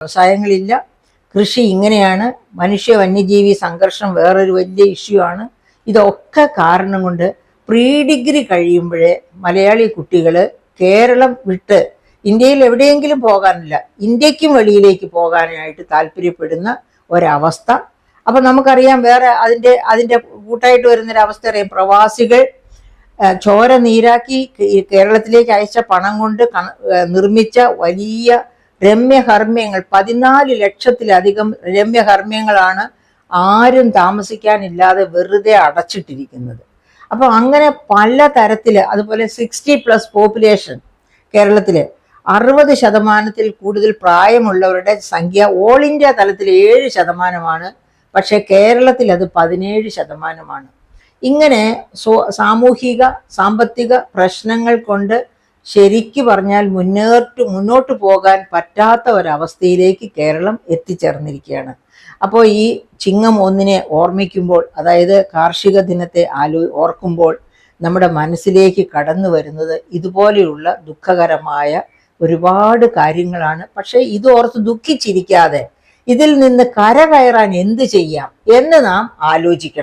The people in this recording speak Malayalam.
വ്യവസായങ്ങളില്ല, കൃഷി ഇങ്ങനെയാണ്, മനുഷ്യ വന്യജീവി സംഘർഷം വേറൊരു വലിയ ഇഷ്യൂ ആണ്. ഇതൊക്കെ കാരണം കൊണ്ട് പ്രീ ഡിഗ്രി കഴിയുമ്പോഴേ മലയാളി കുട്ടികൾ കേരളം വിട്ട് ഇന്ത്യയിൽ എവിടെയെങ്കിലും പോകാനില്ല, ഇന്ത്യക്കും വെളിയിലേക്ക് പോകാനായിട്ട് താല്പര്യപ്പെടുന്ന ഒരവസ്ഥ. അപ്പം നമുക്കറിയാം വേറെ അതിൻ്റെ കൂട്ടായിട്ട് വരുന്നൊരവസ്ഥ അറിയാം. പ്രവാസികൾ ചോര നീരാക്കി കേരളത്തിലേക്ക് അയച്ച പണം കൊണ്ട് നിർമ്മിച്ച വലിയ രമ്യഹർമ്മ്യങ്ങൾ, 14 ലക്ഷത്തിലധികം രമ്യഹർമ്മ്യങ്ങളാണ് ആരും താമസിക്കാനില്ലാതെ വെറുതെ അടച്ചിട്ടിരിക്കുന്നത്. അപ്പോൾ അങ്ങനെ പല തരത്തിൽ, അതുപോലെ 60+ പോപ്പുലേഷൻ കേരളത്തിൽ, 60% കൂടുതൽ പ്രായമുള്ളവരുടെ സംഖ്യ ഓൾ ഇന്ത്യ തലത്തിൽ 7%, പക്ഷേ കേരളത്തിൽ അത് 17%. ഇങ്ങനെ സാമൂഹിക സാമ്പത്തിക പ്രശ്നങ്ങൾ കൊണ്ട് ശരിക്കു പറഞ്ഞാൽ മുന്നോട്ട് പോകാൻ പറ്റാത്ത ഒരവസ്ഥയിലേക്ക് കേരളം എത്തിച്ചേർന്നിരിക്കുകയാണ്. അപ്പോൾ ഈ ചിങ്ങം 1 ഓർമ്മിക്കുമ്പോൾ, അതായത് കാർഷിക ദിനത്തെ ഓർക്കുമ്പോൾ നമ്മുടെ മനസ്സിലേക്ക് കടന്നു വരുന്നത് ഇതുപോലെയുള്ള ദുഃഖകരമായ ഒരുപാട് കാര്യങ്ങളാണ്. പക്ഷേ ഇത് ഓർത്ത് ദുഃഖിച്ചിരിക്കാതെ ഇതിൽ നിന്ന് കരകയറാൻ എന്ത് ചെയ്യാം എന്ന് നാം ആലോചിക്കണം.